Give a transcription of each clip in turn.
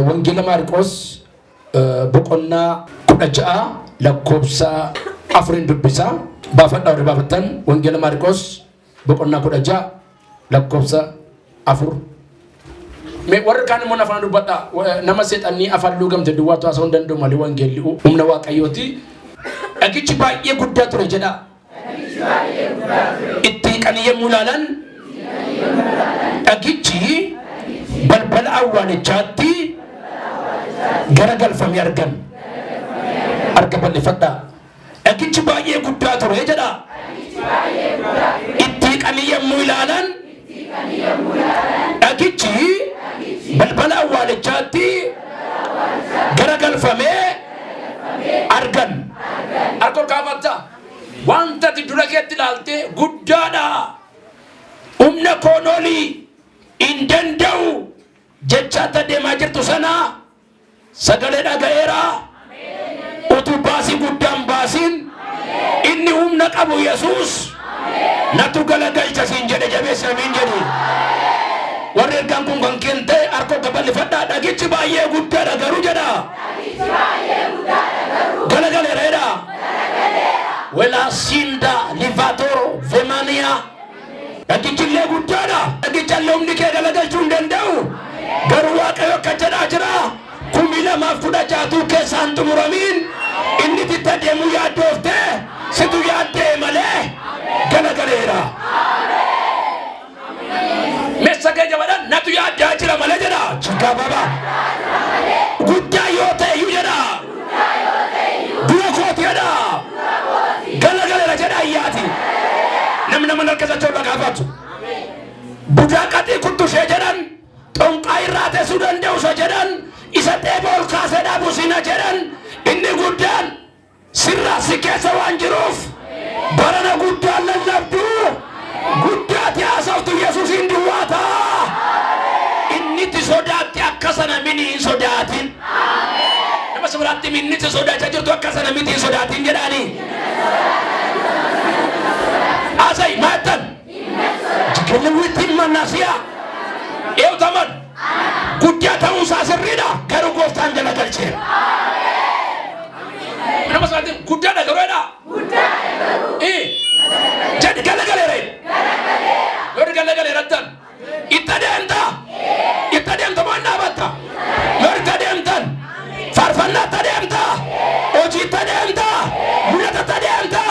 Wangela Marcos boqonna kudha ja'a lakkoofsa afurin dubbisa baafadhaa warri baafatan Wangela Marcos boqonna kudha ja'a lakkoofsa afur me warra kaan immoo afaan dubbadha nama seexanni afaan luugamte duwwaatu haasa'uu hin danda'u malee wangeelli humna waaqayyooti dhagichi baay'ee guddaa ture jedha itti qaniyyemmuu ilaalan dhagichi balbala awwaalichaatti garagalfamee arga bal'ifadha dhagichi baay'ee guddaa ture jedha itti qaniyyemmuu ilaalan dhagichi balbala awwaalichaatti garagalfamee argan arkol kaafata wanta ti dura keetti ilaalte guddaadha humna koonolii hin danda'u jechaata deemaa jirtu sana sagalee dhaga'eera utuu baasii guddaan baasiin inni humna qabu Yesuus natu galagalcha siin jedhe jabeessa amiin jedhi warri ergaan kun kan kente arkoo gabalifadhaa dhagichi baay'ee guddaadha garuu jedha galagaleereedha welasinda livatoro vemania dhagichillee guddaadha dhagichallee humni kee galagalchuu hin danda'u garuu waaqayyo akka jedhaa jira 2016 keessaan xumuramiin inni titta deemuu yaaddoofte situ yaaddee malee galagaleera messagee jabaadhaan natu yaaddaa jira malee jedha chikaa baba guddaa yoo ta'e iyyuu jedha dura kooti jedha galagaleera jedha ayyaati namni mana harkasa choo dhagaafatu budaa qaxii kuttushee jedhan xonqaa irraa teessuu danda'u isa jedhan isa dheeboo ol kaasee dhaabu sina jedhan inni guddaan sirraa si keessa waan jiruuf barana guddaan lallabdu guddaati haasoftu Yesuusin duwwaata inni ti sodaatti akka sana mini hin sodaatin nama sabiraatti minni ti sodaachaa jirtu akka sana miti hin sodaatin jedhaani asay maatan jikelewwitti mannasiyaa eewtaman guddaa ta'uusaa sirriidha garuu gooftaan galagalcheera nama sabiraatti guddaadha garuudha jadi galagaleera yoo galagaleerattan itti deemta maan dhaabatta yoo itti deemtan faarfannaa itti deemta hojii itti deemta mul'ata itti deemta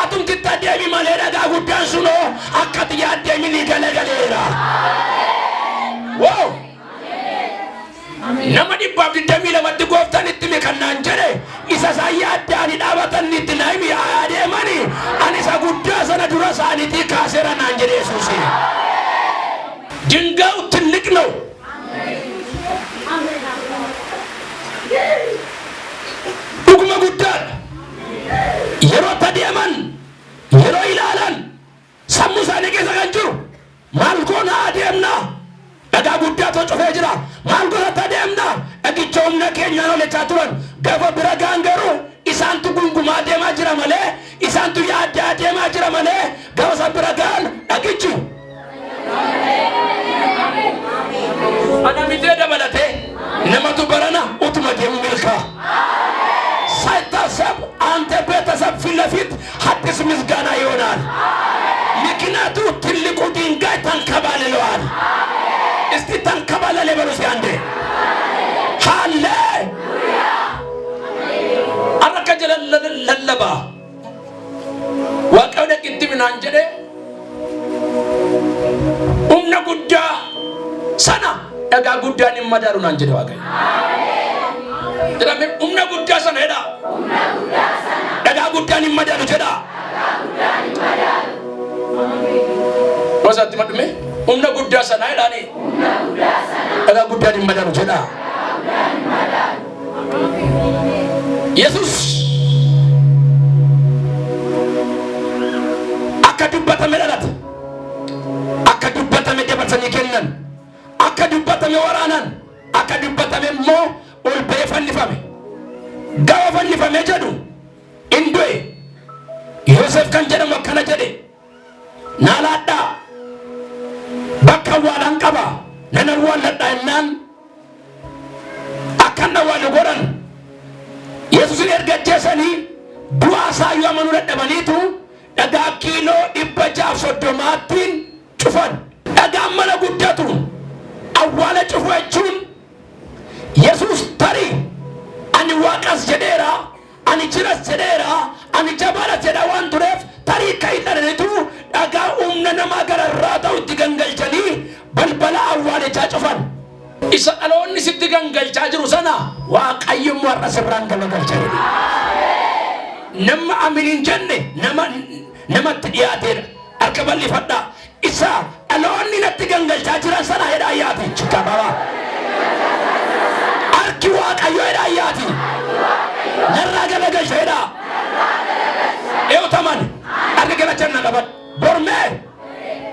atumti itti deemi malee dhagaa guddaan sunoo akka ati yaaddeemi ni galagaleera wow nama 122 gooftaan itti mikannaan jedhe isa isaa yaaddaani dhaabatan itti naimi adeemani ani isa guddaa sana dura isaaniitii kaaseera naan jedhe Yesuusi ድንጋዩ ትልቅ ነው ዱግመ ጉዳን የሮ ተዲያማን የሮ ይላላን ሰሙሳኔ ከሰገንጁ ማልኮና አደምና daga guddaa to cufee jira maal godhata deemna dhagichoom na keenya no lechaa turan gaafa bira gaangaru isaantu gungumaa deemaa jira malee isaantu yaaddaa deemaa jira malee gaafa san bira gaan dhagichi ana mitee dabalate namatu barana utuma deemu milkaa ሳይታሰብ አንተ ቤተሰብ ፊት ለፊት ሐዲስ ምስጋና ይሆናል ምክንያቱ ትልቁ ድንጋይ ተንከባልለዋል እስቲ ተንከባለለ በሉስ ያንዴ ሃሌሉያ አረከጀለ ለለባ ዋቀው ደቂት ምን አንጀደ ጉዳ ሰና ደጋ ጉዳን ይመዳሩን አንጀደ ዋቀይ Dramé umna guddaa sana jedha dhagaa guddaan hin madaalu jedha wasaatti madhume umna guddaa sana jedhaani dhagaa guddaan hin madaalu jedha Yesus akka dubbatame dhalate akka dubbatame dabarsanii kennan akka dubbatame waraanan akka dubbatame immoo ol bee fannifame gawa fannifame jedhu indue Yoosef kan jedhamu akkana jedhe naalaadhaa bakka awwaalaan qaba nan awwaaladha innaan kan waan godhan Yesuusin erga ajjeesanii du'aa isaayyuu amanuu dadhabaniitu dhagaa kiiloo 630 cufan. Dhagaan mana guddatu awwaala cufu jechuun Yesuus tarii ani waaqas jedheera, ani jiras jedheera, ani jabaadhas jedha waan tureef tarii kan dhalanitu dhagaa humna namaa gararraa ta'u itti gangalchanii balbala awwaalichaa cufan. Isa dhaloonni sitti gangalchaa jiru sana Waaqayyoon warra sirraan galagalcha jedhe. Nama aminin jenne namatti dhiyaateedha. Harka bal'ifadhaa. Isa dhaloonni natti gangalchaa jiran sana hedhaa yaati. Chikababa. Harki Waaqayyoo hedhaa yaati. Narraa galagalcha hedhaa. Eewtaman harka galachan na qaban. Bormee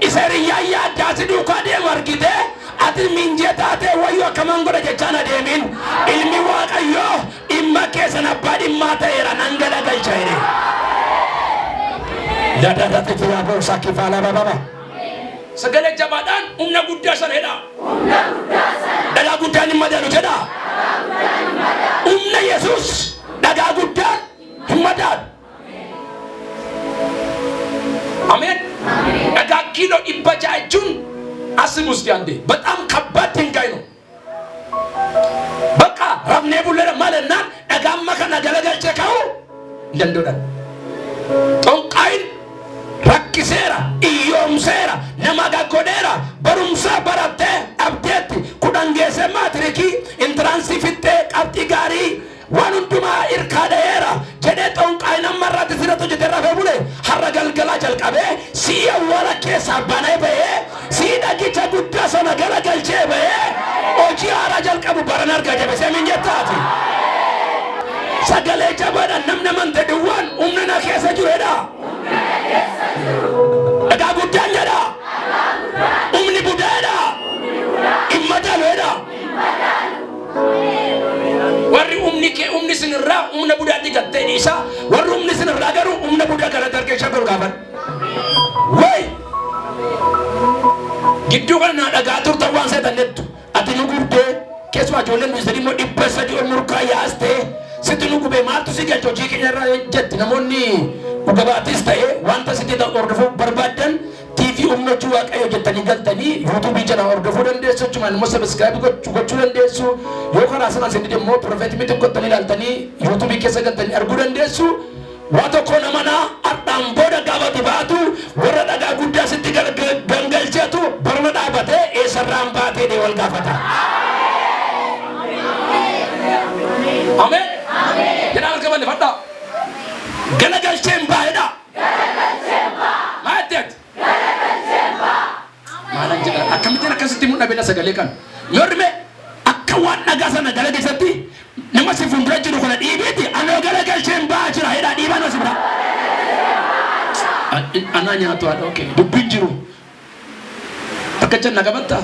isa hiriyyaa yaaddaa si duukaa deemu argitee ati minjeetaate wayyo akkaman godha jechaan adeemin ilmi Waaqayyoo dhimma keessan abbaa dhimmaa ta'eera nan galagalcha jedhe. Dadadatti firaa boorsaa kifaalaa bababa. Sagalee jabaadhaan humna guddaa sana jedha. Dhagaa guddaan hin madalu jedha. Humna Yesuus dhagaa guddaan hin madalu. Amen. Dhagaa kiiloo 600 jechuun አስሙስ ያንዴ በጣም ከባድ ድንጋይ ነው። በቃ ረብኔ ቡለለ ማለና ደጋማ ከነገለገልቸ ካው እንደንዶዳ ጦንቃይን ረክሴራ ኢዮምሴራ ነማጋጎዴራ በሩምሳ በራቴ አብዴት ኩዳንጌሰ ማትሪኪ ኢንትራንሲ ፊቴ ቀብጢ ጋሪ ዋኑንዱማ ኢርካደየራ ጀዴ ጦንቃይን አመራት ሲረቱ ጀደራፈ ቡሌ ሐረገልገላ ጀልቀቤ ሲየወራ ኬሳ ባናይ በየ Siidhagicha guddaa sana galagalchee bahee hojii haaraa jalqabu barana argaa jabeessee minjettaati. Sagalee jabaadhaan namni amante duwwaan humna na keessa jiruudha. Dhagaa guddaan jedha. Humni budaadha. Hin madaaluudha. Warri humni sinirraa humna budaatti gattee dhiisa. Warri humni sinirraa garuu humna budaa gara dargeessaa golgaafan. Wayi. Gidduu kana dhagaa turtan waan seetan nettu ati nu gubdee keessumaa ijoolleen nu sadii immoo 300 ol murkaa yaastee sitti nu gubee maaltu si galcha hojii keenya irraa jetti namoonni dhugabaatis ta'ee wanta sitti hordofuu barbaadan TV humnochuu Waaqayyo jettanii galtanii yuutuubii jala hordofuu dandeessu jechumaan immoo sabiskiraayib gochuu dandeessu yoo karaa sanaan sitti immoo pirofeetii miti gottanii ilaaltanii yuutuubii keessa galtanii arguu dandeessu. Watoko namana addaan booda gaafati baatu warra dhagaa guddaa sitti gangalcheetu barna dhaabate eessarraan baatee dee wal gaafata. Ameen. Jedhaa harka bal'ifadhaa. Galagalcheen baay'eedha. Maa jetteetti? Maalan jedha akkamittiin akkasitti mul'abedha sagalee kan yorme akka waan dhagaa sana galagalcheetti nama si fuuldura jiru kana dhiibeeti anoo galagalcheen baa jira hedhaa dhiibaan as bira. Anaa nyaatu haadha okay dubbiin jiru akka janna qabatta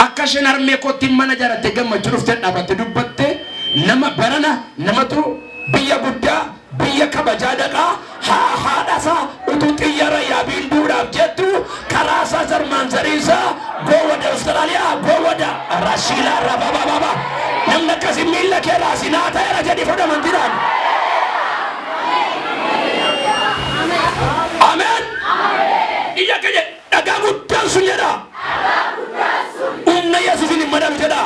akka isheen harmee kootiin mana jaaratte gammachuu dhuftee dhaabatte dubbatte nama barana namatu biyya guddaa biyya kabajaa dhaqaa haadhasaa utuu xiyyaara yaabiin duudhaaf jettu karaasaa zarmaanzariisaa goowwada Awustiraaliyaa goowwada Rashiilaa rabababa namni akkasii miila kee raasinaa ta'eera jedhi fudhamantiidhaan. Ameen. Iyya keenya dhagaa guddaan sun jedha. Humna Yesuusin hin madalu jedha.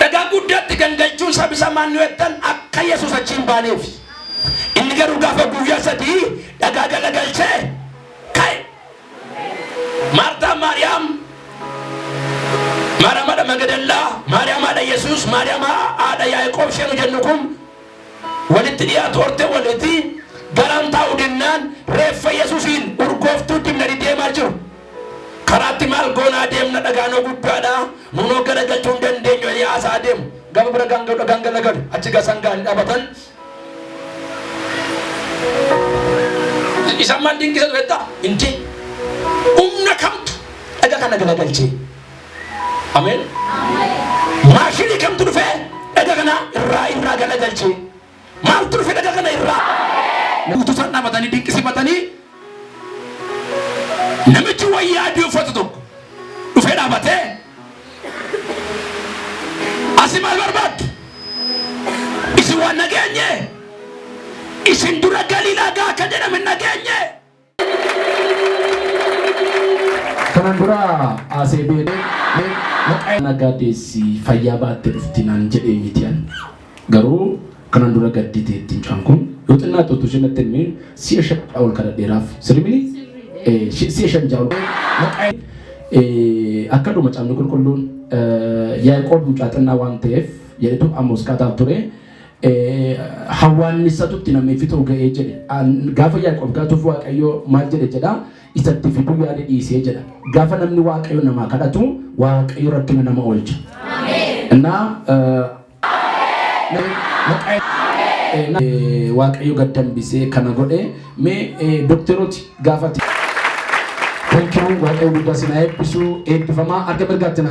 Dhagaa guddaatti gangalchuun sabisa maannuwettan akka Yesuus achiin baaneef. Inni garuu gaafa guyyaa sadii dhagaa galagalchee ka'e. Maartaa Maariyaam haadha Magdalaa Maariyaam haadha Yesuus Maariyaam haadha Yaaqoob isheen jennu kun walitti dhiyaatu horte walitti garaan taa'u dinnaan reeffa Yesuusiin urgooftuu dimna deemaa jiru. Karaatti maal goonaa deemna dhagaanoo guddaadha nunoo galagalchuu hin dandeenyu jedhee haasaa deemu gama bira gangalagalu achi gasan gaanii dhaabatan. Isaan maal dinqisiisu beektaa? Inti humna kamtu dhagaa kana galagalchee. Ameen. Maashinii kamtu dhufee dhagaa kana irraa galagalchee. Maaltu dhufee dhagaa kana irraa? Utuu isaan dhaabatanii dinqisiifatanii namichi wayyaa adii uffatu tokko dhufee dhaabate asi maal barbaaddu isin waan nageenye isin dura Galiilaa gaa akka jedhame nageenye kanan dura asee beekee maqaan nagaaddeessi fayyaa baatte dhuftinaan jedhee mitiyan garuu kanan dura gadditeetti mucaan kun yoo xinnaa tuttu shinatti ilmi si'a shan ol kana dheeraaf sirmini si'a shan jaa'u maqaan akka dhuma caamni qulqulluun Yaaqoob mucaa xinnaa waan ta'eef jedhetu Amoos kaataaf ture hawwaannisatutti namni fituu ga'ee jedhe gaafa Yaaqoob gaatuuf Waaqayyoo maal jedhe jedha isatti fiduu yaade dhiisee jedha gaafa namni Waaqayyo namaa kadhatu Waaqayyo rakkina nama oolcha እና Waaqayyo gaddambisee kana godhe mee doktoroti gaafate Waaqayyo guddaa sinaa eebbisuu eebbifamaa arga mirgaatti